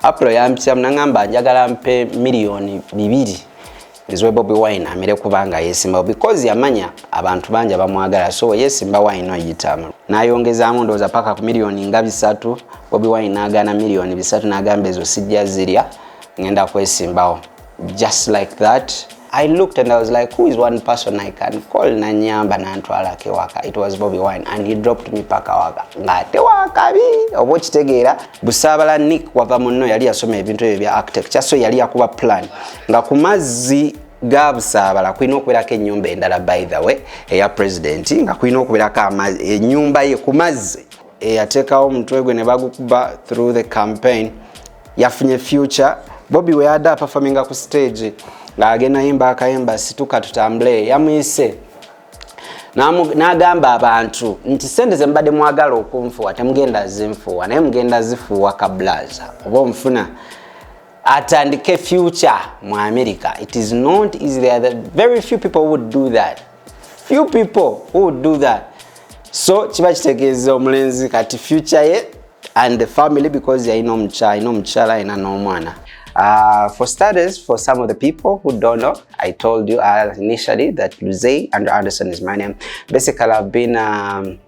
Apro yampya mnangamba njagala mpe milioni 2 nzwe Bobi Wine amire kubanga yesimba because yamanya abantu banja bamwagala so yesimba Wine no yitamu nayongezaamu ndoza paka ku milioni nga 3 Bobi Wine agana milioni 3 nagambe ezo sijja zirya ngenda kwesimbawo just like that. I looked and I was like, who is one person I can call na nyamba na ntwala ke waka? It was Bobi Wine and he dropped me paka waka. Ngate waka bi obo kitegeera busabala Nick wava munno yali asoma ebintu ebya architecture so yali yakuba plan nga kumazzi gabusabala kuino okuberako ennyumba endala by the way eya president nga kuino okuberako ennyumba ye kumazzi eyateekawo omutwe gwe ne bagukuba through the campaign yafunye future. Bobi we ada performing ku stage nga agenda yimba akayimba situka tutambule yamuyise n'agamba abantu nti sente ze mbadde mwagala okunfuwa temugenda zinfuwa naye mugenda zifuwa kablaza oba omufuna atandike future mu America. It is not easy. There are very few people who would do that. Few people who would do that. So chiba kitegeeza omulenzi kati future ye and the family because ya ino mchala ina n'omwana. For starters, for some of the people who don't know, I told you initially that Luzay and Anderson is my name. Basically, I've been an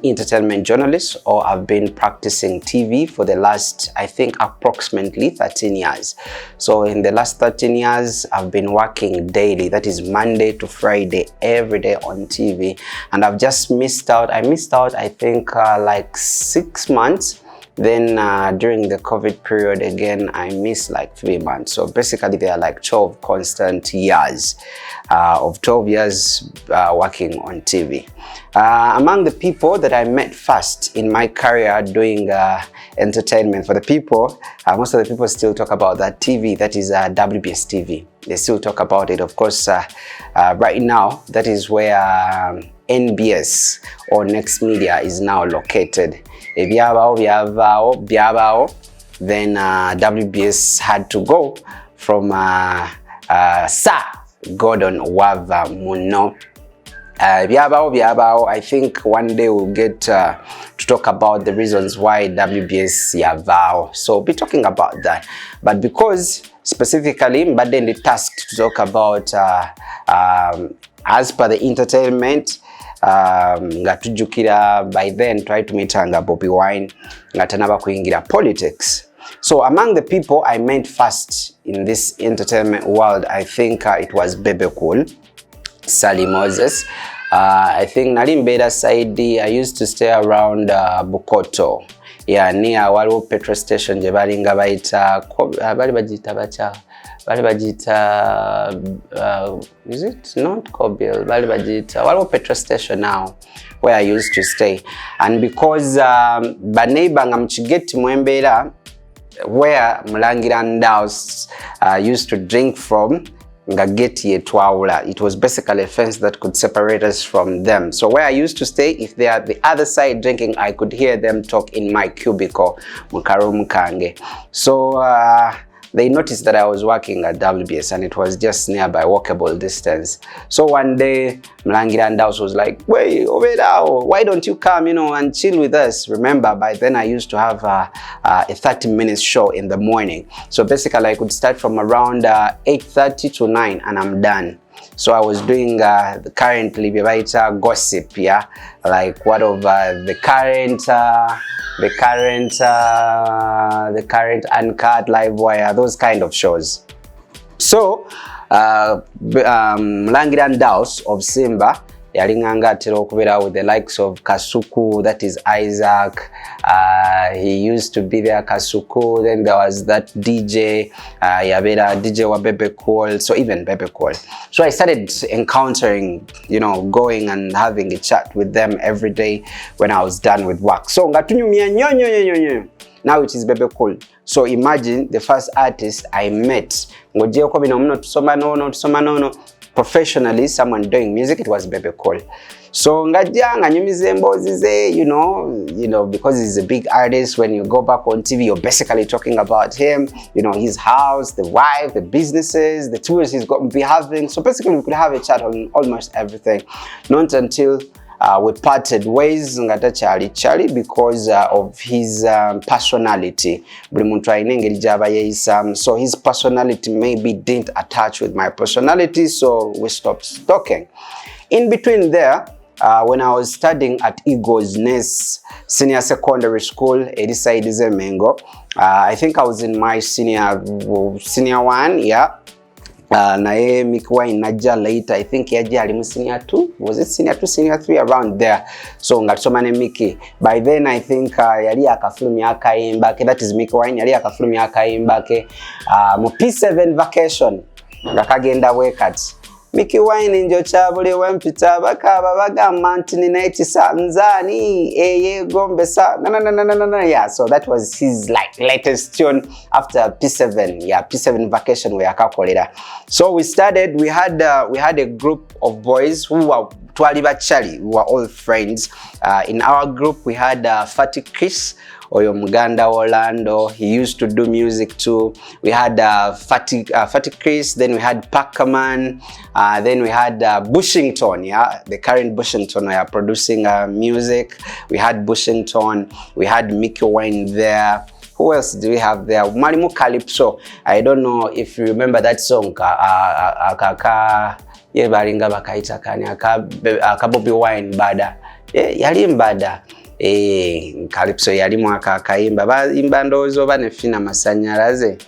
entertainment journalist, or I've been practicing TV for the last, I think, approximately 13 years. So in the last 13 years, I've been working daily. That is Monday to Friday, every day on TV. And I've just missed out. I missed out, I think, like 6 months. Then during the COVID period again, I missed like 3 months. So basically there are like 12 constant years of 12 years working on TV. Among the people that I met first in my career doing entertainment, for the people, most of the people still talk about that TV, that is WBS TV. They still talk about it. Of course, right now, that is where NBS or Next Media is now located. Then WBS had to go from Sir Gordon Wava Muno. I think one day we'll get to talk about the reasons why WBS Yavao. So we'll be talking about that. But because specifically, but then the task to talk about as per the entertainment, ngatujukira by then try to meet Bobi Wine ngatanaba kuingira politics. So among the people I met first in this entertainment world, I think it was Bebe Sally Moses. I think Nalimbeda Saidi, I used to stay around Bukoto. Yeah, near waliwo petrol station je balinga bayita bali bagita bacha bali bagita is it not Kobil bali bagita waliwo petrol station now where I used to stay. And because baneiba nga mchigeti mwembera where Mulangira Ndaus used to drink from ngageti etwawula, it was basically a fence that could separate us from them. So where I used to stay, if they are the other side drinking, I could hear them talk in my cubicle mukaroom kange. So they noticed that I was working at WBS and it was just nearby, walkable distance. So one day Mlangira Ndaus was like, "Wait, Obedao, why don't you come, and chill with us?" Remember, by then I used to have a 30-minute show in the morning. So basically I could start from around 8:30 to 9 and I'm done. So I was doing currently gossip, yeah, like what of the current uncut live wire, those kind of shows. So Mlangira Ndaus of Simba yalinganga atera okubeera with the likes of Kasuku, that is Isaac. He used to be there, Kasuku. Then there was that DJ, Yabera, DJ wa Bebe Cool, so even Bebe Cool. So I started encountering, going and having a chat with them every day when I was done with work. So ngatunyumia nyonyo. Now it is Bebe Cool. So imagine the first artist I met. Professionally, someone doing music, it was Bebe Cool. So ngajanga nyumize mbozi ze, because he's a big artist. When you go back on TV, you're basically talking about him, his house, the wife, the businesses, the tours he's got to be having. So basically we could have a chat on almost everything. Not until we parted ways ngata chali because of his personality. Buli muntu alina engeri gy'aba yeeyisamu. So his personality maybe didn't attach with my personality, so we stopped talking. In between there, when I was studying at Eagles Ness Senior Secondary School, Ediside Zemengo, I think I was in my senior one, yeah. Nae Bobi Wine najja later, I think yaji ali mu senior 2, was it senior 2, senior 3, around there. So ngatusoma ne Miki. By then I think yali akafulumi akayimbake, that is Bobi Wine, yali akafulumi akayimbake mu P7 vacation ngakagenda wekati. Bobi Wine njo chabule wempita bakaba bagamba nti nina ekisa nzani eye gombe sa na. Yeah, so that was his like latest tune after P7. Yeah, P7 vacation we akakolera. So we started, we had a group of boys who were twali bachali, we were all friends. In our group we had Fatty Chris Oyo Muganda Orlando, he used to do music too. We had Fatty Chris, then we had Packerman, then we had Bushington, yeah, the current Bushington, we are producing music. We had Bushington, we had Bobi Wine there. Who else do we have there? Marimu Calypso. I don't know if you remember that song. Yebalinga bakaita kani aka Bobi Wine bada. Yali mbada. Calypso yali mwaka akaimba baimba ndozo banefina masanyalaze.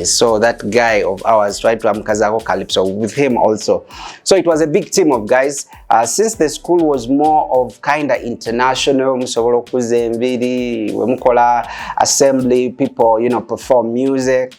So that guy of ours tried to amkazako Calypso with him also. So it was a big team of guys. Since the school was more of kinda international, musobolo kuzembiri, wemukola assembly, people, you know, perform music.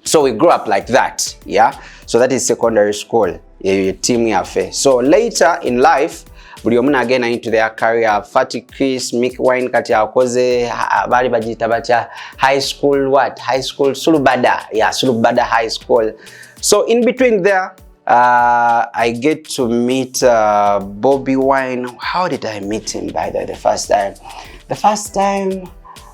So we grew up like that, yeah. So that is secondary school, team yafe. So later in life, buli omu again into their career. Fatty Chris, Bobi Wine kati akoze bali bajita bacha high school what? High school Sulubada. Yeah, Sulubada High School. So in between there, I get to meet Bobi Wine. How did I meet him by the first time? The first time,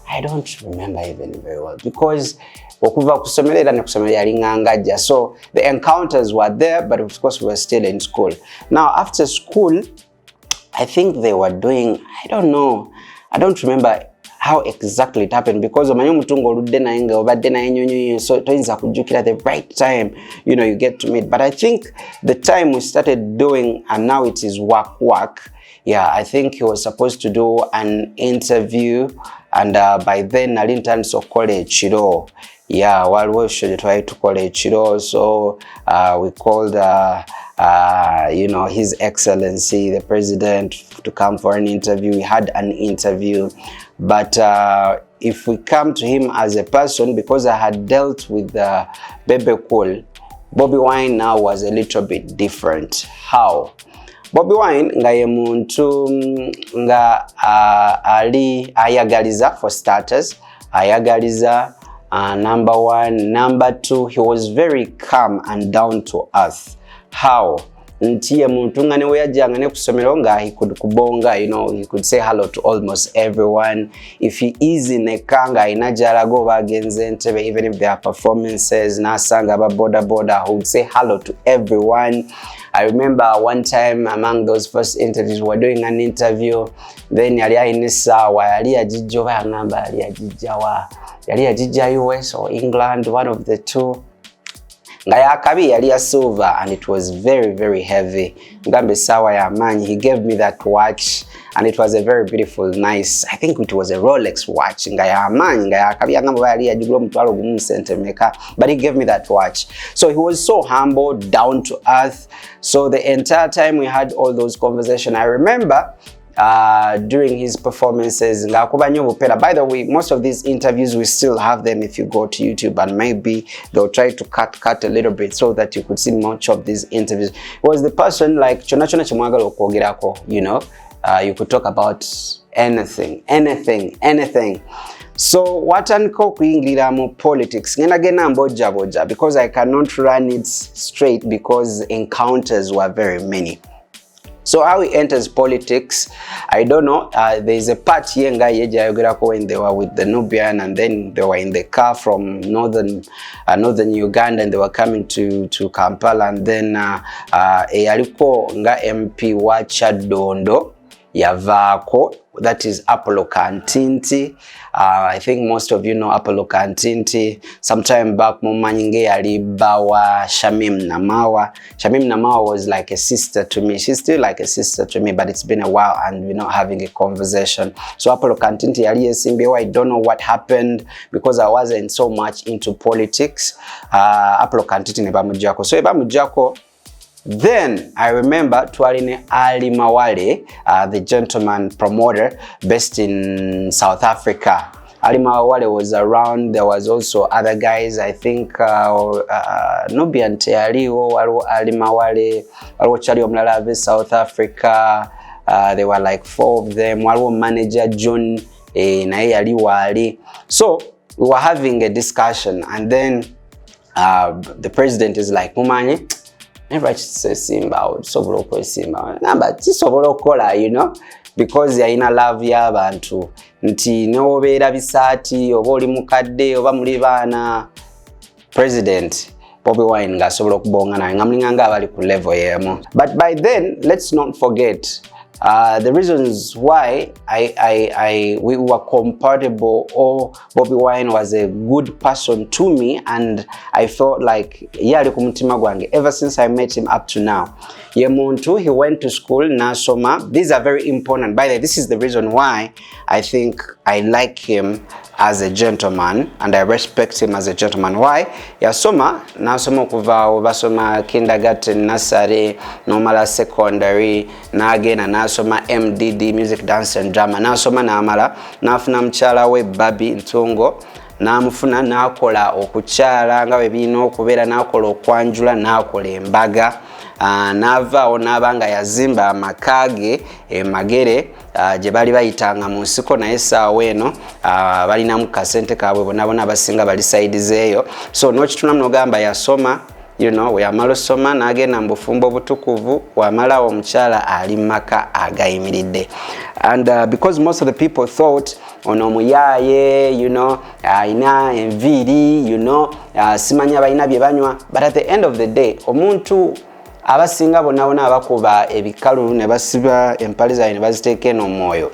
I don't remember even very well because okuva kusomerera ne kusomerera lingangajja. So the encounters were there, but of course we were still in school. Now after school, I think they were doing, I don't know, I don't remember how exactly it happened because omanyi mutungo oludde naye nga obadde naye nyonyo, so toyinza kujjukira the right time, you know, you get to meet. But I think the time we started doing, and now it is work. Yeah, I think he was supposed to do an interview, and by then nali ntandise okukola ekiro. Yeah, waliwo should try to call ekiro, so we called you know, His Excellency the President to come for an interview. We had an interview, but if we come to him as a person, because I had dealt with Bebe, Bobi Wine now was a little bit different. How? Bobi Wine nga ye muntu nga ali ayagaliza, for starters, ayagaliza. Number one. Number two, he was very calm and down to earth. How? Ntiye muntu nga newe yajjanga ne kusomero nga he could kubonga, you know, he could say hello to almost everyone. If he is in a kanga inajalago bagenze ntebe, even if there are performances, nasanga ba boda, he would say hello to everyone. I remember one time among those first interviews, we were doing an interview, then yali ayinisawa, yali ajijjo bayangamba, yali ajijja US or England, one of the two. Ngaya akabi yali ya silver, and it was very, very heavy. Ngambe sawa ya manyi, he gave me that watch, and it was a very beautiful, nice, I think it was a Rolex watch. Ngaya manyi, ngaya akabi yangamba yali ya jigulo mutwalo gumu sente meka, but he gave me that watch. So he was so humble, down to earth. So the entire time we had all those conversations, I remember during his performances. By the way, most of these interviews, we still have them if you go to YouTube, and maybe they'll try to cut a little bit so that you could see much of these interviews. He was the person like, you know, you could talk about anything. So what anko kuingira mu politics ngena boja because I cannot run it straight because encounters were very many. So how he enters politics, I don't know. There's a part here when they were with the Nubian, and then they were in the car from northern Uganda, and they were coming to Kampala, and then yaliko nga MP wa Kyadondo yavaako, that is Apollo Kantinti. I think most of you know Apollo Kantinti. Sometime back mumanyinge yali bawa Shamim Namawa. Shamim Namawa was like a sister to me. She's still like a sister to me, but it's been a while and we're not having a conversation. So Apollo Kantinti yali yesimbewa. I don't know what happened because I wasn't so much into politics. Apollo Kantinti ne bamujjako. So bamujjako. Then I remember Twaline Ali Mawale, the gentleman promoter based in South Africa. Ali Mawale was around. There was also other guys. I think Nubian Tealiwo, Ali Mawale, Chali Omlala, South Africa. There were like 4 of them. One manager John Ali Wali. So we were having a discussion, and then the president is like, Mumanye, never say Simba, so broke Simba. But so you know, because you're in a love y'abantu. Nti no beera bisati oba oli mukadde oba mulibana. President Bobi Wine ngasobola okubonga naye ngamulinganga abali ku level yemu. But by then, let's not forget the reasons why we were compatible, or Bobi Wine was a good person to me, and I felt like yali kumutima gwange ever since I met him up to now. Yemuntu, he went to school, nasoma. These are very important. By the way, this is the reason why I think I like him as a gentleman and I respect him as a gentleman. Why? Yasoma, nasoma kuva basoma kindergarten, nursery, normal secondary, na again nasoma MDD, music, dance and drama. Nasoma namala, nafuna mchala we Babi Ntungo, namufuna nakola okuchala nga bebino okubera nakola okwanjula nakola embaga. Nava onabanga yazimba amakage magere je bali bayitanga mu nsiko naye saawa eno balina mu kasente kabwe bonabona basinga bali side zeeyo. So n'okituna mnogamba yasoma, you know, we amalo soma nagenda mu bufumbo butukuvu wamala omukyala ali maka agayimiridde. And because most of the people thought ono muyaye, you know, ina enviri, you know, simanya balina bye banywa, but at the end of the day omuntu abasinga bonabona abakuba ebikalu ne basiba empaliza ne baziteeka eno mwoyo.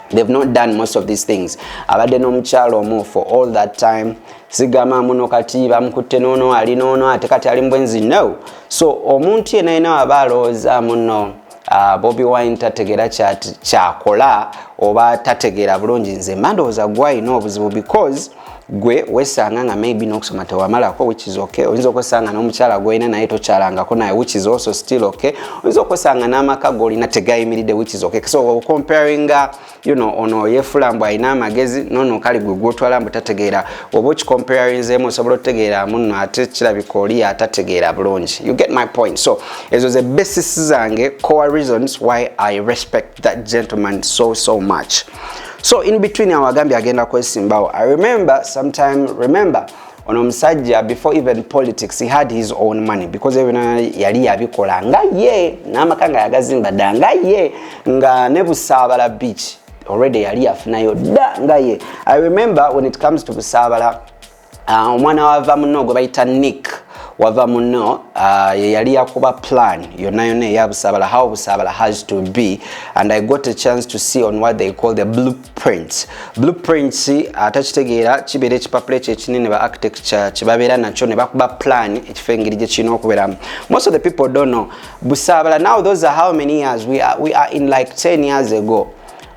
They've not done most of these things. Abadde n'omukyalo omu for all that time. Sigama muno kati bamukutte nono ali nono ate kati ali mbwenzi. No. So omuntu yenna abalooza muno Bobi Wine tategera kyakola oba tategera bulungi, nze mandowooza gwayina obuzibu because gwe wesanga nga maybe n'okusoma tewamalako, which is okay. Oyinza okwesanga n'omukyala gwena naye tokyalangako naye, which is also still okay. Oyinza okwesanga n'amaka golina tegayimiridde, which is okay. So comparing you know, ono yefula mbu alina amagezi nono kali gwe gwotwala mbu tategeera. Oba okikomparinzemu osobola otegeera muno ate kirabika oli atategeera bulungi. You get my point. So ezo ze basis zange, core reasons why I respect that gentleman so much. So in between our Gambia agenda kwesimbawo, I remember ono musajja before even politics he had his own money because even yali yabikola nga ye n'amakanga yagazimba dda nga ye nga ne Busaabala beach already yali yafunayo dda nga ye. I remember when it comes to Busaabala, omwana wava muno gwe bayita Nick wava muno yali yakuba plan yonna ya Busaabala, how Busaabala has to be, and I got a chance to see on what they call the blueprints. Blueprints atakitegeera kibeera ekipapula ekinene ba architecture kibabeera nakyo ne bakuba plan ekifo engeri gye kirina okubeeramu. Most of the people don't know Busaabala now. Those are how many years we are in, like 10 years ago.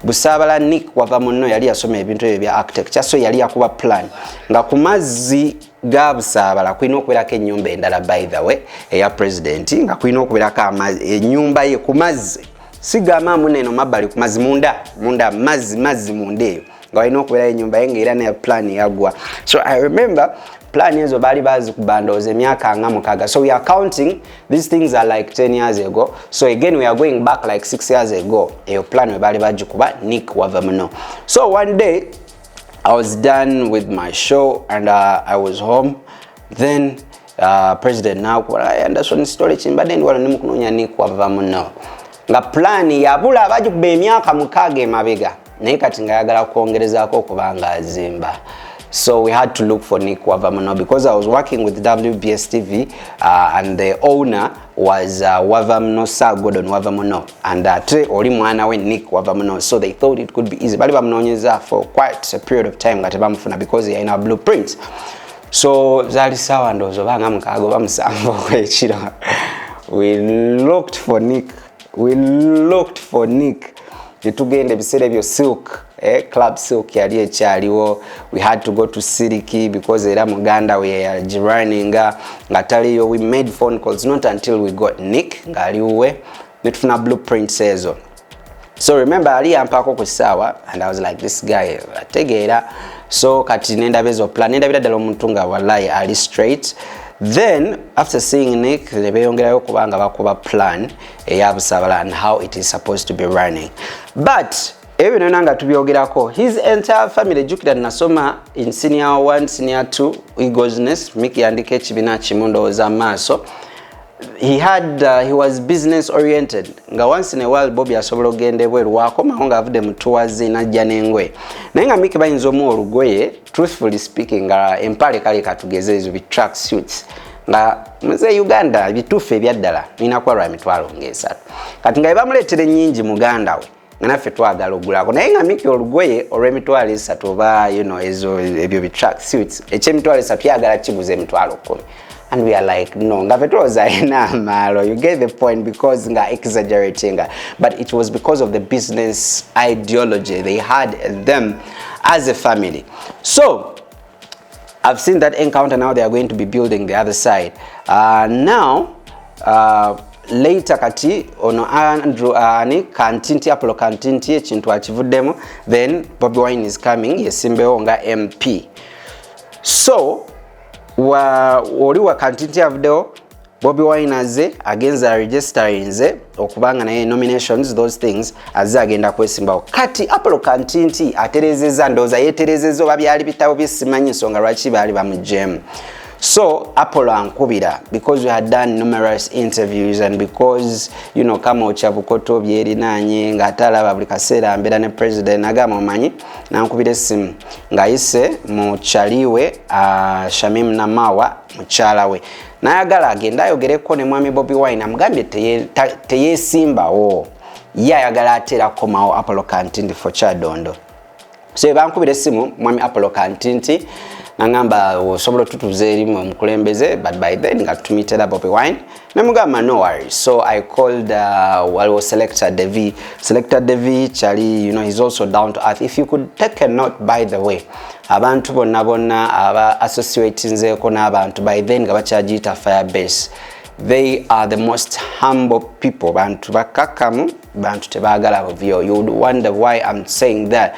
Busaabala Nick wava muno yali yasoma ebintu ebyo bya architecture, so yali yakuba plan nga ku mazzi ga Busaabala kulina okubeerako ennyumba endala, by the way, eya president, nga kulina okubeerako ennyumba ye ku mazzi, sigama muneno mabbali ku mazzi, munda mazzi munda eyo nga walina okubeerayo ennyumba ye ng'era ne plan yagwa. So I remember plan ezo bali bazi kubandoza emyaka nga mukaga. So we are counting, these things are like 10 years ago. So again we are going back like 6 years ago. Eyo plan we bali bagikuba Nick wava muno. So one day I was done with my show and I was home. Then President now I understand story chimbadde ndi wala nimukunonya Nick wava muno. nga plan yabula abajikuba emyaka 6 emabega naye kati nga yagala kwongerezaako kubanga azimba. So we had to look for Nick Wavamuno because I was working with WBS TV and the owner was Wavamuno Sir Gordon Wavamuno and oli mwana we Nick Wavamuno, so they thought it could be easy. Bali bamunonyeza for quite a period of time nga tebamufuna because he in our blueprint. So zali sawa ndozo banga mukago bamusambo kwekiro. We looked for Nick. Nitugende bisere byo silk club silk yali ekyaliwo. We had to go to Siriki because era muganda we jiraninga ngataliyo. We made phone calls not until we got Nick ngaliwe nitufuna blueprints ezo. So remember ali ampako kusawa and I was like this guy ategeera. So kati nenda bezo plan nenda bidadala omuntu nga wallahi ali straight. Then after seeing Nick nebeyongerayo kubanga bakuba plan eyabusabala and how it is supposed to be running. But even nanga tubyogerako his entire family jukira nasoma in senior 1 senior 2 Igosness Miki andike ekibina kimundo za maso. He was business oriented. Nga once in a while Bobi asobola ogende bweru wakoma nga avude mutuwazi najja n'engwe. Naye nga Miki bayinza omu olugoye, truthfully speaking nga empale kali katugeze ezo bi track suits. Nga muze Uganda bituufu ebyaddala nina kwa lwa mitwalo ng'esatu. Kati nga bamuleetere nnyingi muganda we nga naffe twagala ogulako. Naye nga Miki olugoye olw'emitwalo esatu oba ezo ebyo bi track suits eky'emitwalo esatu yagala kiguze emitwalo 10. And we are like, no, you get the point because nga exaggerating. But it was because of the business ideology they had them as a family. So I've seen that encounter. Now they are going to be building the other side. Later kati ono Andrew ani kantinti Apollo kantinti ekintu akivuddemu. Then Bobi Wine is coming yesimbewo nga MP. So oli wa kantinti avudeo Bobi Wine aze agenza registering ze okubanga naye nominations those things aze agenda kwesimbawo. Kati Apollo kantinti aterezeza ndoza yeterezezo babyali bitabo byesimanyi nsonga lwaki bali bamujemu. So Apollo ankubira because we had done numerous interviews and because kama ochabukoto byeri nanye ngatalaba buli kaseera ambera ne president agama omanyi nankubira esimu ngayise muchaliwe Shamim Namawa muchalawe nayagala agenda ayogereko ne mwami Bobi Wine amugambye teyesimbawo yayagala atera komawo Apollo kantinti for Chadondo. So bankubira esimu mwami Apollo kantinti nangamba osobola tutuze erimu omukulembeze but by then got to meet Bobi Wine namugamba no worries. So I called selector Devi Chali, he's also down to earth. If you could take a note, by the way, abantu bonna aba associating nzeko n'abantu by then nga bakyagiyita Firebase. They are the most humble people. Bantu bakakamu, bantu tebagala bavyo. You would wonder why I'm saying that.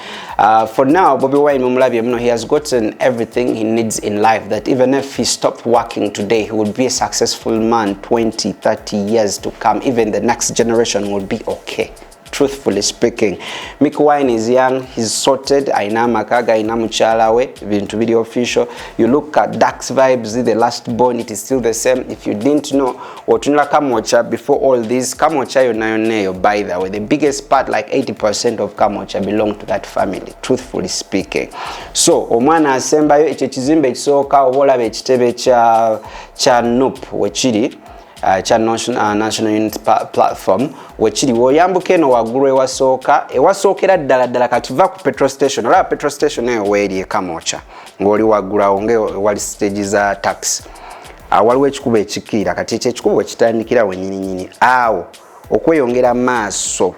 For now, Bobi Wine, he has gotten everything he needs in life. That even if he stopped working today, he would be a successful man 20, 30 years to come. Even the next generation will be okay. Truthfully speaking, Mick Wine is young, he's sorted. Aina makaga, aina muchalawe, bintu video official. You look at Dax Vibes, the last born, it is still the same. If you didn't know, Otunla Kamocha, before all this, Kamocha yonayoneyo, by the way, the biggest part, like 80% of Kamocha belong to that family, truthfully speaking. So, omwana asembayo, echechizimbe chisoka, obola bechitebe cha NUP, wechiri, cha National Unity Platform wechiri woyambuke no waguru ewasookera ddala kati va ku petrol station ola petrol station eyo weeri Kamocha ngoli wagura onge wali stage za taxi waliwo ekikubo ekikiira kati ekikubo ekitandikira wenyininyini awo okweyongera maaso.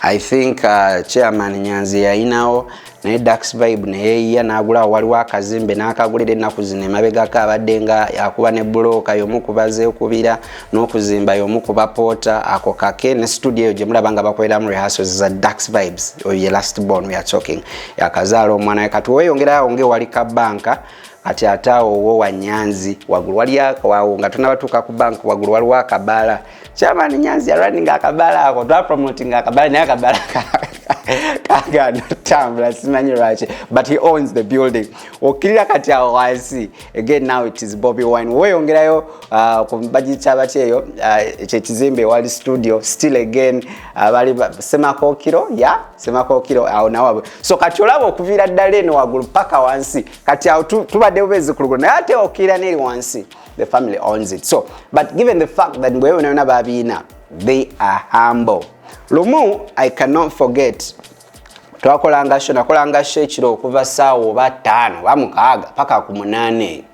I think chairman Nyanzi yayinawo naye Dax Vibe neyeeya n'agula waliwo akazimbe n'akagulira ennaku zino emabegako abadde nga yakuba ne buloka y'omu kubaze okubira n'okuzimba y'omu kuba poota ako kake ne studio gye mulaba nga bakoleramu rehearsals za Dax Vibes oyo last born we are talking yakazaala omwana we kati weeyongerawo ng'ewali ka banka ati ataawo wo wa Nyanzi waggulu wali akawawo nga tunabatuuka ku bank waggulu waliwo akabaala chairman Nyanzi running akabaala ako twa promoting akabaala naye akabaala kaga notambula simanyi lwaki, but he owns the building. Okirira kati awo wansi, again now it is Bobi Wine. Weyongerayo ku bagiyita batya eyo kyekizimbe wali studio, still again bali Semakookiro, Semakookiro awo nawo. So kati olaba okuviira ddala eno waggulu paka wansi, kati awo tubadde bubezi ku luguudo, naye ate okirira n'eri wansi, the family owns it. So but given the fact that bwe yona babiina, they are humble. Lumu, I cannot forget, nakolanga show ekiro okuva ssaawa oba 5 oba 6 paka ku 8.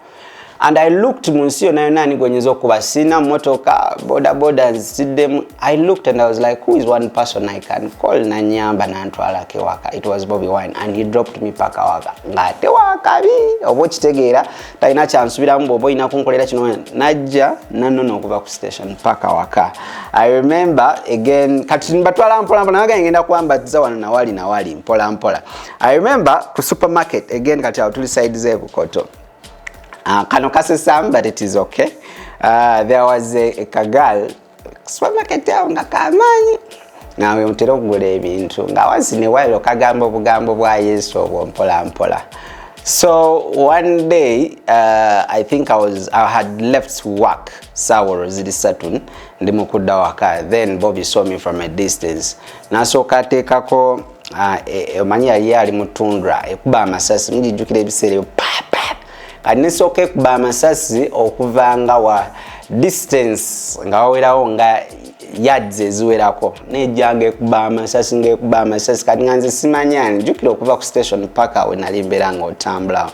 And I looked munsi yonna yonna nigonyeza okuba sina motoka boda nzitiddemu. I looked and I was like, who is one person I can call nanyamba nantwala kewaka? It was Bobi Wine, and he dropped me paka waka. Ngate wakabi oba kitegeera talina kyansubiramu bw'oba olina kunkolera kino najja nannono okuva ku station paka waka. I remember again kati mbatwala mpola naga ngenda kwambatiza wano nawali mpola. I remember ku supermarket again kati awo tuli side ze Bukoto. Kano kasesam, but it is okay. There was a girl supermarket nga kamanyi nawe mutera okugula ebintu nga once in a while okagamba obugambo bwa Yesu obwo mpola. So one day I think I had left work sawa zili satun ndi mukudda waka. Then Bobby saw me from a distance, nasooka ateekako omanyi yali ali mutundra ekuba amasasi mujijjukira ebiseera ebyo anisooka ekuba amasasi okuvanga wa distance nga wawerawo nga yards eziwerako nejjanga ekuba amasasi kati nga nze simanyani njukira okuva ku station paka we nali mbeera nga otambulawo.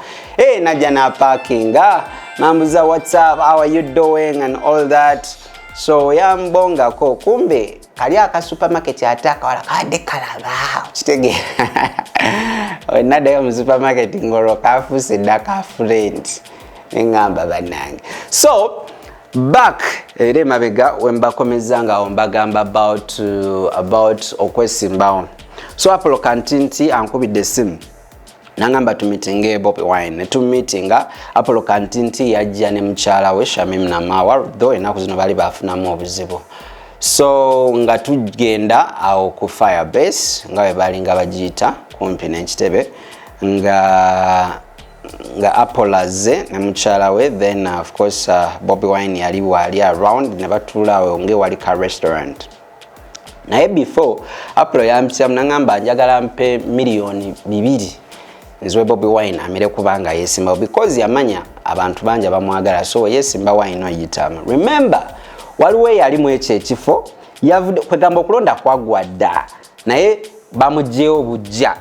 Najja na parkinga mambuza what's up, how are you doing and all that. So yambongako kumbe kali aka supermarket ate akawala kadde kalaba kitegeera onaddayo mu supermarket ngolo kafuuse daka friend engamba bannange. So back ere mabega wembakomezanga awo mbagamba about okwesimbawo. So Apollo Kantinti ankubidde simu nangamba tumitinge Bobi Wine ne tumitinga. Apollo Kantinti yajja ne mukyala we Shamim Namawa, though enaku zino bali bafunamu obuzibu. So nga tugenda awo ku fire base nga balinga bagiyita kumpi n'ekitebe nga Apolaze ne mukyala we. Then of course Bobi Wine yali wali around ne batulawo nge wali ka restaurant. Naye before Apollo yampisa nangamba njagala mpe milioni 2 nzwe Bobi Wine amire kubanga yesimba because yamanya abantu banja bamwagala, so yesimba Wine oyitamu. Remember waliwe yali mu ekifo yavude kwegamba okulonda kwagwadda naye bamujjeewo bujja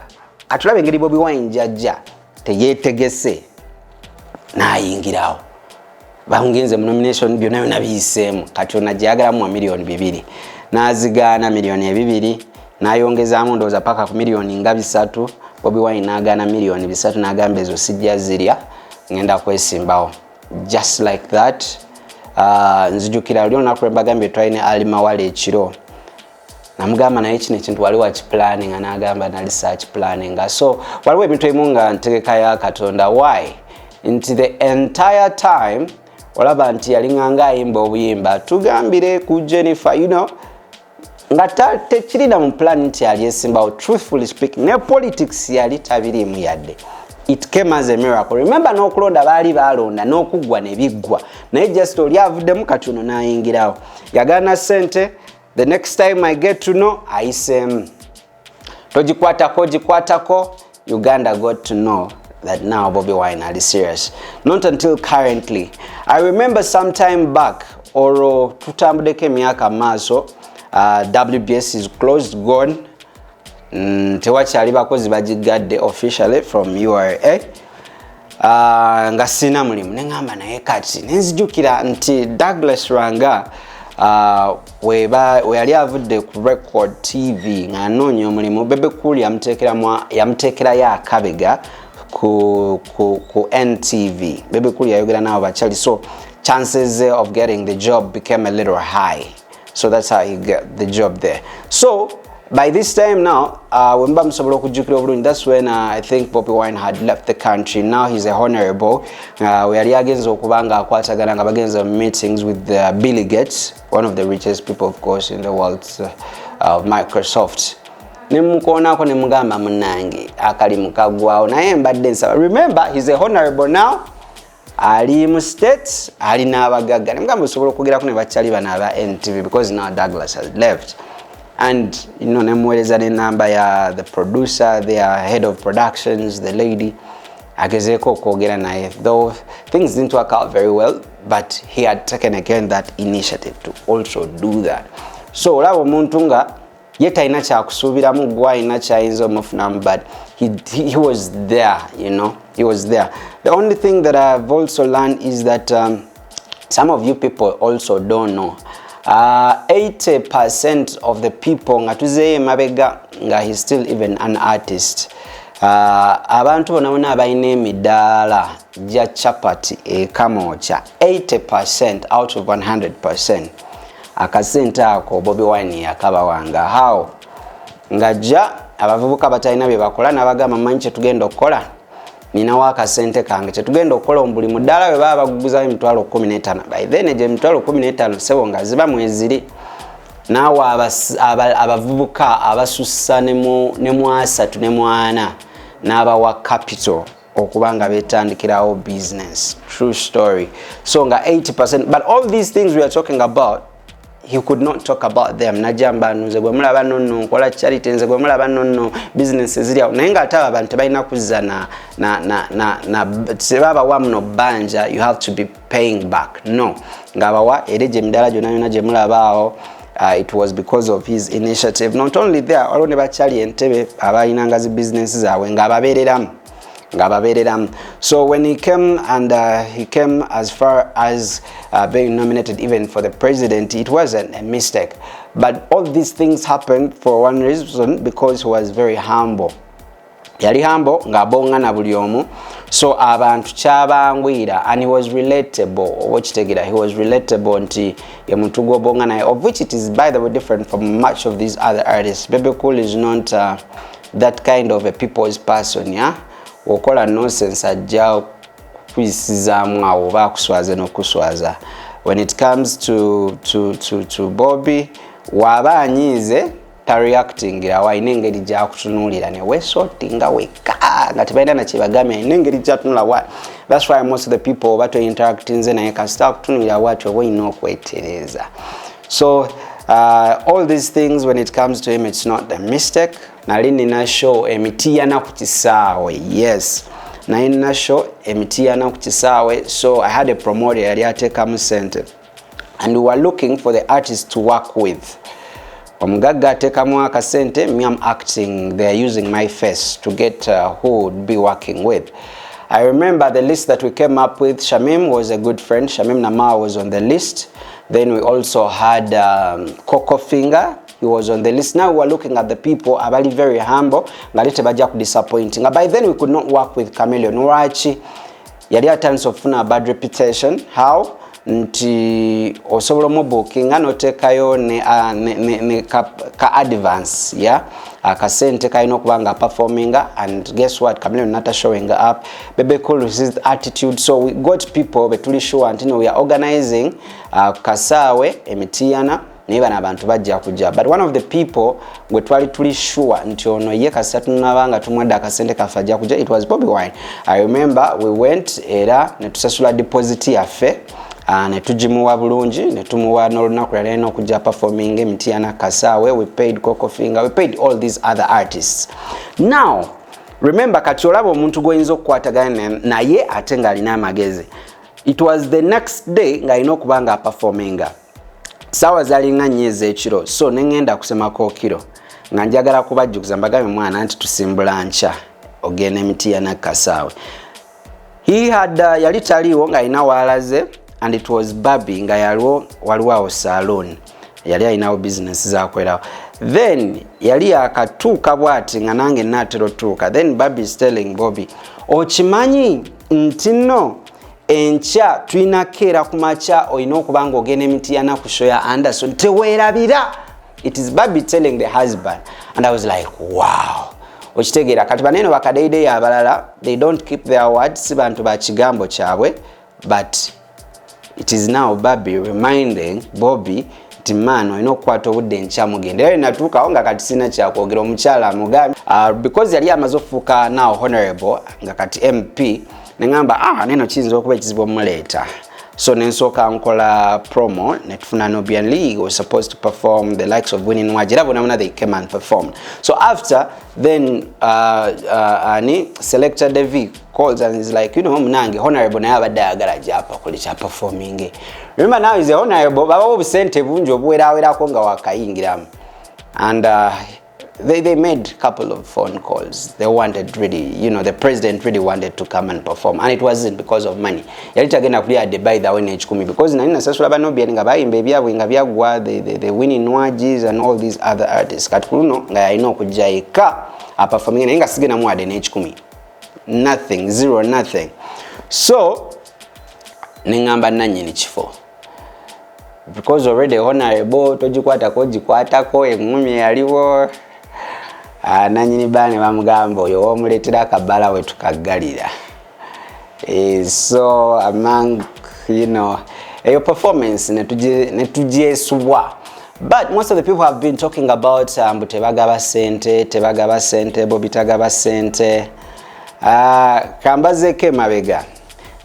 atulabe ngeri Bobi Wine jajja teyetegese nayingirawo bangenze mu nomination byonna nabiyiseemu kati ona gyagalamu wa milioni 2 nazigaana milioni 2 nayongezaamu ndowooza paka ku milioni nga 3. Bobi Wine nagaana milioni 3 nagamba ezo sijja zirya ngenda kwesimbawo just like that. Nzijukira lyo naku mbagambye twine alima wale ekiro namugamba naye kino ekintu wali wa planning anagamba na research planning. So waliwo ebintu ebimu nga ntegeka ya Katonda. Why? Into the entire time olaba nti yalinganga ayimba obuyimba tugambire ku Jennifer, you know, nga tekirina mu plan nti yali esimbawo. Truthfully speaking, ne politics yali tabirimu yadde. It came as a miracle. Remember n'okulonda baali balonda n'okugwa ne biggwa naye just oli avuddemu kati ono n'ayingirawo yagaana sente. The next time I get to know ayisemu togikwatako Uganda got to know that now Bobi Wine are serious. Not until currently. I remember some time back oro tutambudeko emyaka maaso WBS is closed, gone. Tewakyali bakozi bagigadde officially from URA. Nga sina mulimu nengamba naye kati nenzijukira nti Douglas Ranga we yali avudde ku Record TV nga anoonya omulimu. Bebe Cool yamuteekerayo akabega ku NTV. Bebe Cool yayogera nabo bakyali, so chances of getting the job became a little high. So that's how he got the job there. So by this time now, that's when I think Bobi Wine had left the country. Now he's a honorable. We are against meetings with Billy Gates, one of the richest people, of course, in the world of Microsoft. nemukoonako nemugamba munange akalimu kagwawo naye mbadde nsaba. Remember, he's a honorable now. Ali mu states, ali n'abagagga. Nemugamba osobola okugerako ne bakyali bano aba NTV because now Douglas has left. And nemuweereza n'enamba ya the producer, their head of productions, the lady. Agezeeko okwogera naye, though things didn't work out very well, but he had taken again that initiative to also do that. So olaba omuntu nga ye talina kyakusuubiramu gwe alina kyayinza omufunamu, but he was there, he was there. The only thing that I've also learned is that some of you people also don't know. 80% of the people nga tuzeeye mabega nga he's still even an artist. Abantu bonna abalina emidaala gya chapati ekamoocha 80% out of 100%. Akasente ako Bobi Wine yakabawanga. How? Ngajja abavubuka batalina bye bakola n'abagamba manyi kye tugenda okukola. Ninawo akasente kange kye tugenda okukola buli mudaala bwe baba baguguzayo emitwalo 15. By then gye emitwalo 15 sebo nga ziba mweziri. Naawe abavubuka abasussa ne mu 3 ne mu 4 n'abawa capital okubanga betandikirawo business. True story. So nga 80%, but all these things we are talking about, he could not talk about them. Najamba nze gwe mulaba nonno nkola charity, nze gwe mulaba nonno business ezirya naye nga ate abantu tebalina kuzza na sebaba wamno banja, you have to be paying back. No, ngabawa ere gye midala gyonna yonna gye mulabaawo. It was because of his initiative. Not only there, waliwo ne bakyali Entebbe abalinanga zi business zaabwe ng'ababeereramu. So when he came and he came as far as being nominated even for the president, it wasn't a mistake. But all these things happened for one reason, because he was very humble. Yali humble ng'abonga na buli omu. So abantu kyabangwira, and he was relatable. He was relatable nti ye muntu gw'obonga naye, of which it is by the way different from much of these other artists. Bebe Cool is not that kind of a people's person, yeah? Okola nonsense ajja kwisizaamu awo oba akuswaze n'okuswaza. When it comes to Bobi, waba anyiize reacting waine engeri gyakutunuulira ne weesortinga wekka nga tebalina na kyebagamya ayina engeri gyatunula wa. That's why most of the people bato interactinze naye kasita kutunuulira watyo oba olina okwetereeza. So all these things, when it comes to him, it's not a mistake. Nali nina show emitiana ku kisaawe. Yes, nali nina show emitiana ku kisaawe. So I had a promoter yali ateekamu sente, and we were looking for the artists to work with. Omugagga ateekamu akasente, me I'm acting, they're using my face to get who would be working with. I remember the list that we came up with. Shamim was a good friend. Shamim Nama was on the list. Then we also had Coco Finger. He was on the list. Now we were looking at the people, abali very humble, ngali tebaja ku disappointing. By then we could not work with Chameleon. Waki yali atandise okufuna bad reputation. How? Nti osobola mu booking anotekayo ne ka advance, yeah? Akasente kayina okubanga performinga, and guess what? Chameleon not showing up. Bebe Cool is his attitude. So we got people betuli sure and we are organizing Kasaawe emitiana niba n'abantu bajja kujja. But one of the people gwe twali tuli sure nti ono ye kasita tunabanga tumwadde akasente kafa ajja kujja, it was Bobi Wine. I remember we went era ne tusasula deposit yaffe. Ne tujimuwa bulungi, ne tumuwa n'olunaku lwali n'okujja performing emitiana Kasaawe. We paid Coco Finger, we paid all these other artists. Now remember, kati olaba omuntu gwoyinza okukwatagana naye ate ng'alina amagezi. It was the next day ng'alina okuba nga performinga. Sawa zalinga nyeze ekiro, so nengenda kusemako kiro nga njagala kubajjukiza mbagambe mwana nti tusimbula ncha ogene emitiana Kasaawe. He had yali taliwo nga alina walaze, and it was Babi nga yaliwo waliwo salon, yali alinawo business zakwerawo. Then yali akatuuka bwati nga nange natero tuuka. Then Babi is telling Bobi, okimanyi nti no encha tuina kera kumacha oyina okubanga ogene emitiana ku show ya Anderson tewerabira. It is Babi telling the husband, and I was like, wow. Okitegera kati banene bakadeide ya abalala, they don't keep their words, si bantu ba kigambo kyabwe. But it is now Babi reminding Bobi kati mano ino kwato budde nkyamugende era natuukawo nga kati sina kyakwogera omukyala amugambe because yali amazofuuka now honorable nga kati MP nengamba neno kiyinza okuba ekizibu omuleeta so nensooka nkola promo netufuna Nubian League was supposed to perform the likes of Winning Waji era bona they came and performed. So after then ani selector Devi calls and is like, you know, Munange honorable naye abadde ayagala japa kuli cha performing. Remember now is the honorable baba obusente bungi obuwerawerako nga wakayingiramu and they made a couple of phone calls. They wanted really, you know, the president really wanted to come and perform, and it wasn't because of money. Yali tagenda kulya de by the way n'ekikumi because nani nasasula banobiani nga bayimba ebyabwe nga byagwa the Winning Wajis and all these other artists. Kati kuluno nga yalina okujja eka aperforming naye nga sigenda muwade n'ekikumi. Nothing, zero, nothing. So nengamba nannyini kifo. Because already honorable togikwatako gikwatako engumi yaliwo nanyini bane bamugamba oyo omuletera akabala we tukagalira. So among, you know, your performance netugyesubwa. But most of the people have been talking about tebagaba sente Bobi tagaba sente kambazeke mabega.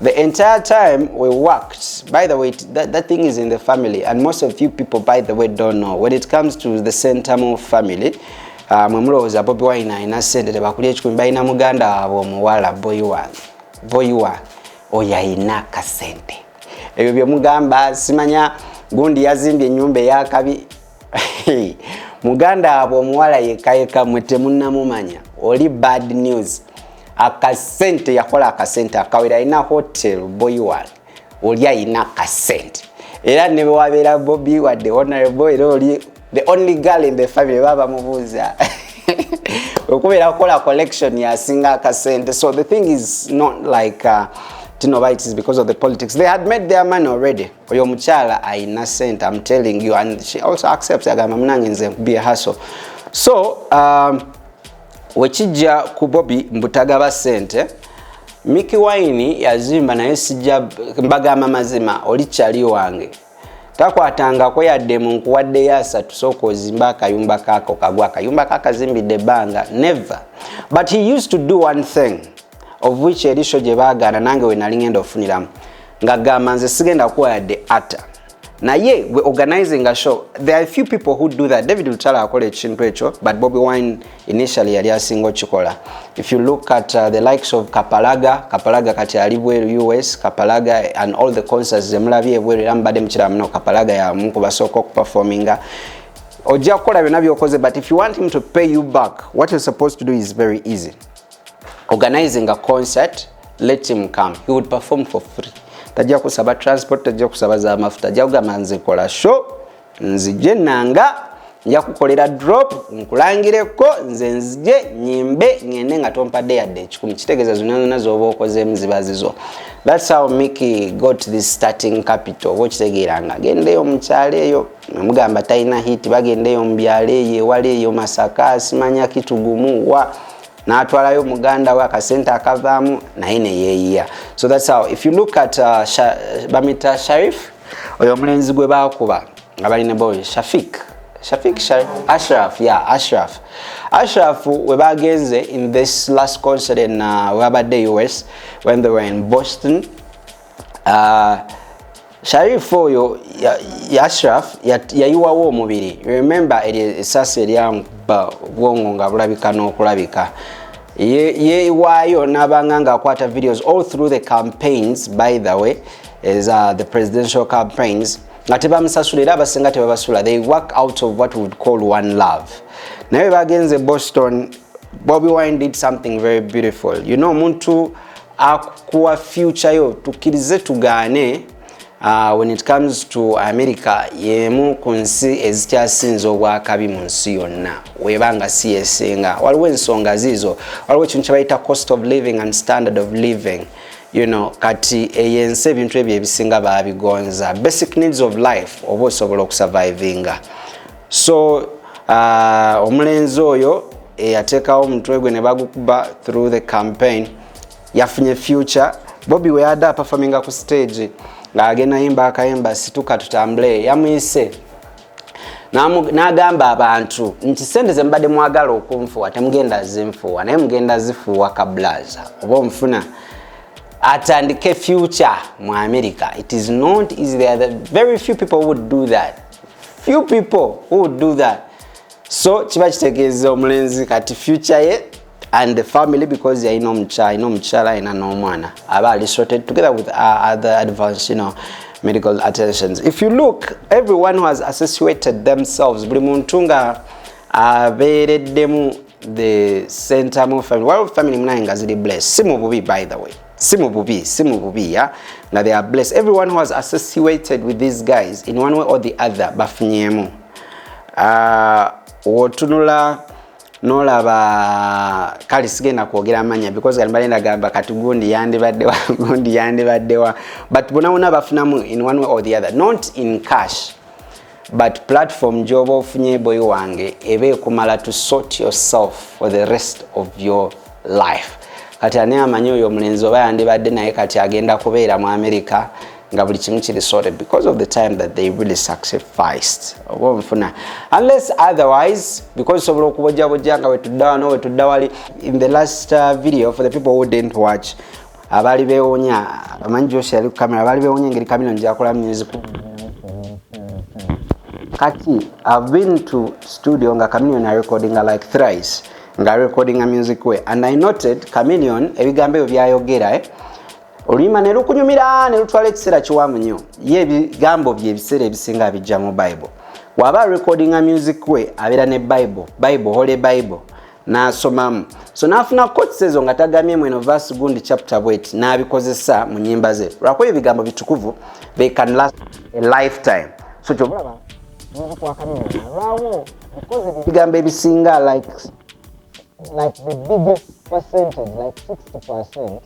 The entire time we worked, by the way, that thing is in the family, and most of you people, by the way, don't know. When it comes to the Sentamo family, mwemuloza Bobi Wine ina sente tebakulya ekikumi balina muganda waabwe omuwala Bobi Wine oyo ayina kasente. Ebyo bye mugamba simanya gundi yazimbye ennyumba eyakabi muganda waabwe omuwala yekayeka mwe temunnamumanya oli bad news. Akasente yakola akasente akawera ina hotel Bobi Wine oli ayina kasente era ne bwabera Bobi wadde honorable era oli the only girl in the family baba mubuza okubera kola collection ya singa kasente. So the thing is not like it is because of the politics. They had made their money already. Oyo muchala ayina sente, I'm telling you, and she also accepts agamba munange nze be a hustle. So wekijja ku Bobi mbutagaba sente Miki Wine yazimba naye sijja mbagamba mazima oli kyali wange takwatanga ko yadde mu nkuwadde yasa tusoko ozimba akayumba kako kagwa akayumba kakazimbidde banga never. But he used to do one thing of which erisho gye baagana nange we nali ngenda ofuniramu nga gamba nze sigenda kuwa yadde ata naye we organizing a show. There are a few people who do that. David Lutala akola ekintu ekyo, but Bobi Wine initially yali asinga kikola. If you look at the likes of Kapalaga kati ali bweru US, Kapalaga and all the concerts zemulabye bweru ambade mukira mno Kapalaga ya mungu basoko performinga ojja kukola byonna byokoze. But if you want him to pay you back, what you're supposed to do is very easy. Organizing a concert, let him come. He would perform for free. Tajja kusaba transport, tajja kusaba za mafuta, tajja kugamba nze kola show nzije nanga nja kukolera drop nkulangireko nze nzije nyimbe ngende nga tompadde yadde ekikumi kitegeeza zonna z'oba okozeemu ziba zizo. That's how Mickey got this starting capital. Okitegeeranga gendeyo mukyalo eyo mugamba talina hit bagendeyo mu byalo eyo ewala eyo Masaka simanya kitugumuwa n'atwalayo muganda we akasente akavaamu naye ne yeeyiya. So that's how, if you look at bamita Sharif oyo omulenzi gwe baakuba nga balina boy Ashraf we bagenze in this last concert in wabadde US when they were in Boston. Sharif oyo Ashraf yayiwawo omubiri. Remember esasi eryamba bwongo nga bulabika n'okulabika yeewaayo n'abanga nga akwata videos all through the campaigns, by the way, is the presidential campaigns nga tebamusasula era abasinga tebabasula. They work out of what we would call one love. Naye bagenze Boston, Bobi Wine did something very beautiful. You know, muntu akuwa future yo tukirize tugaane. When it comes to America, yemu kunsi ezikyasinza obwakabi mu nsi yonna webanga si esinga. Waliwo ensonga zizo, waliwo ekintu kye bayita cost of living and standard of living. You know, kati eyense ebintu ebyo ebisinga baabigonza. Basic needs of life oba osobola okusurvivinga. So omulenzi oyo yateekawo omutwe gwe ne bagukuba through the campaign yafunye future. Bobi we yadda performinga ku stage nga agenda yimba akayimba situka tutambule yamuyise n'agamba abantu nti sente ze mbadde mwagala okunfuwa temugenda zinfuwa naye mugenda zifuwa kablaza oba omufuna atandike future mu America. It is not easy. There are very few people who would do that. Few people who would do that. So kiba kitegeeza omulenzi kati future ye and the family, because yalina omukyala alina n'omwana aba ali sorted together with other advanced medical attentions. If you look, everyone who has associated themselves buli muntu nga abeereddemu the center mu family. While family munaye nga ziri blessed. Si mu bubi, by the way. Si mu bubi, yeah? Now they are blessed. Everyone who has associated with these guys in one way or the other bafunyemu. Wotunula nolaba kali sigenda kwogera amanya because galbalenda gamba kati gundi yandibaddewa but bona bafunamu in one way or the other, not in cash but platform joba ofunye boy wange ebe kumala to sort yourself for the rest of your life. Kati ane amanyi oyo omulenzi oba yandibadde naye kati agenda kubeera mu America nga buli kimu kiri sorted because of the time that they really sacrificed. Unless otherwise, because of okubojja wetudda wali in the last video, for the people who didn't watch, abali bewonya amanyi Josh yali ku camera, abali bewonya ngeri Chameleone jakola music. Kati I've been to studio nga Chameleone recording like thrice nga recording a music way, and I noted Chameleone ebigambo ebyo byayogera olima ne lukunyumira ne lutwala ekiseera kiwamu nnyo ye ebigambo bye ebiseera ebisinga bijja mu Bible. Waba recording a music way abeera ne Bible Holy Bible n'asomamu, so n'afuna quotes ezo nga tagamye mweno verse gundi chapter bweti n'abikozesa mu nnyimba ze lwakuba ebigambo bitukuvu they can last a lifetime. So kyobulaba ebigambo ebisinga like the biggest percentage, like 60%,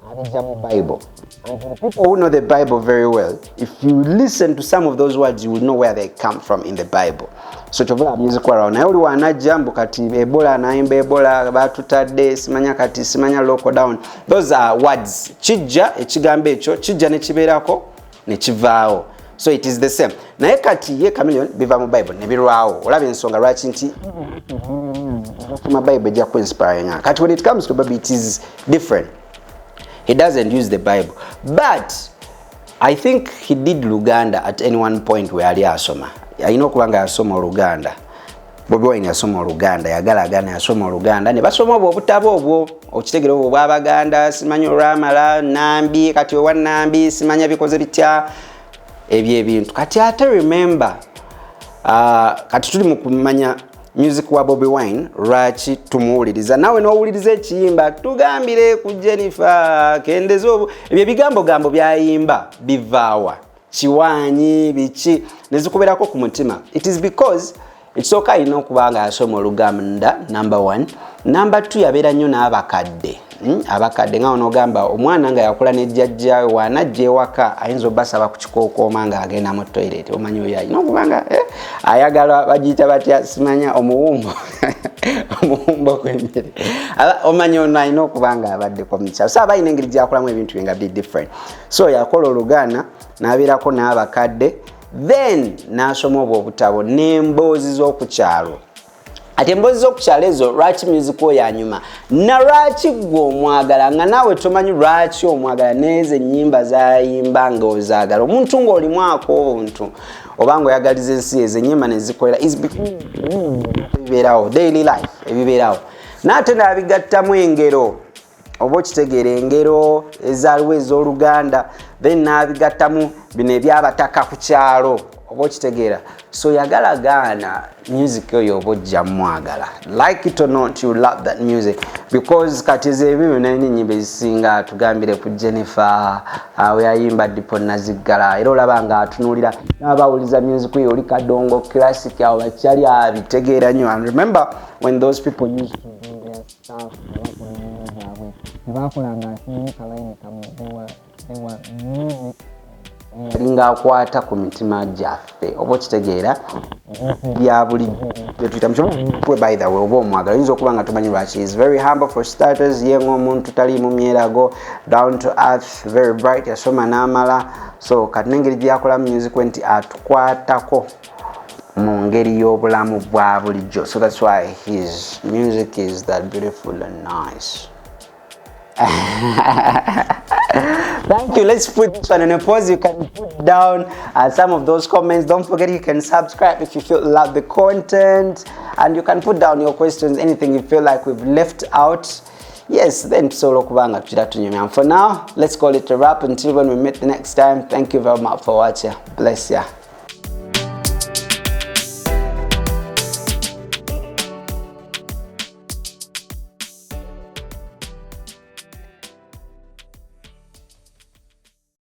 are the Bible. And for the people who know the Bible very well, if you listen to some of those words, you will know where they come from in the Bible. So chovola music around. I only wanna jambo kati Ebola naimba Ebola batutadde simanya kati simanya local down. Those are words. Chijja ekigambo ekyo chijja ne kibeerako ne kivaawo. So it is the same. Naye kati ye Chameleone biva mu Bible ne birwawo. Olaba ensonga lwaki nti my Bible ejja ku inspire nga. Kati when it comes to Bobi, it is different. He doesn't use the Bible. But I think he did Luganda at any one point where ali asoma. Ayina okubanga yasoma Luganda. Bobi Wine yasoma Luganda, yagalagana yasoma Luganda. Ne basoma obutabo obwo, okitegera obwo bw'Abaganda, simanyi olwamala, Nambi, kati owa Nambi, simanya bikoze bitya. Ebyo ebintu kati ate remember kati tuli mu kumanya music wa Bobi Wine lwaki tumuwuliriza nawe n'owuliriza ekiyimba tugambire ku Jennifer kendezo ebyo bigambo byayimba bivaawa kiwanyi biki nezikuberako ku mutima. It is because it's okay okubanga asoma Oluganda, number 1. Number 2, yabeera nnyo n'abakadde. Abakadde nga onogamba omwana nga yakula ne jjajja wanajje ewaka ayinza obasaba ku kikookoma nga agenda mu toilet. Omanyi oyo ayina okubanga ayagala bagiyita batya simanya omuwumbo omuwumbo gw'emmere. Omanyi ono ayina okubanga abadde ku mukyalo. So aba ayina engeri gyakolamu ebintu nga biri different. So yakola Oluganda n'abeerako n'abakadde, then n'asoma obwo obutabo n'emboozi z'okukyalo. Ate emboozi z'okukyalo ezo lwaki music oyanyuma na lwaki gwe omwagala nga naawe tomanyi lwaki omwagala n'ezo ennyimba zayimba nga ozaagala omuntu ng'olimu akontu oba ng'oyagaliza ensi ezo ennyimba ne zikolera is because ebibeerawo daily life ebibeerawo n'ate n'abigattamu engero oba okitegeera engero ezaaliwo ez'Oluganda then n'abigattamu bino ebyabataka ku kyalo oba okitegeera. So yagalagaana music oyo oba ojja mwagala. Like it or not, you love that music because kati ezeebyo n'ennyimba ezisinga tugambire ku Jennifer we yayimba Dipo Naziggala era olaba nga atunuulira n'abawuliza music oyo oli kadongo classic awo bakyali abitegeera nnyo. And remember when those people used to do their stuff bakolanga Kyagulanyi they were music linga akwata ku mitima gyaffe oba okitegeera bya buli tuyita mukyomwe. By the way oba omwagala oyinza okuba nga tumanyi lwaki is very humble for starters, ye ng'omuntu tali mu myerago, down to earth, very bright, yasoma n'amala. So kati n'engeri gyakola music nti atukwatako mu ngeri y'obulamu bwa bulijjo. So that's why his music is that beautiful and nice. Thank you. Let's put this one on a pause. You can put down some of those comments. Don't forget you can subscribe if you feel love the content, and you can put down your questions, anything you feel like we've left out. Yes, then solo kubanga tunyumya. For now, let's call it a wrap until when we meet the next time. Thank you very much for watching. Bless ya.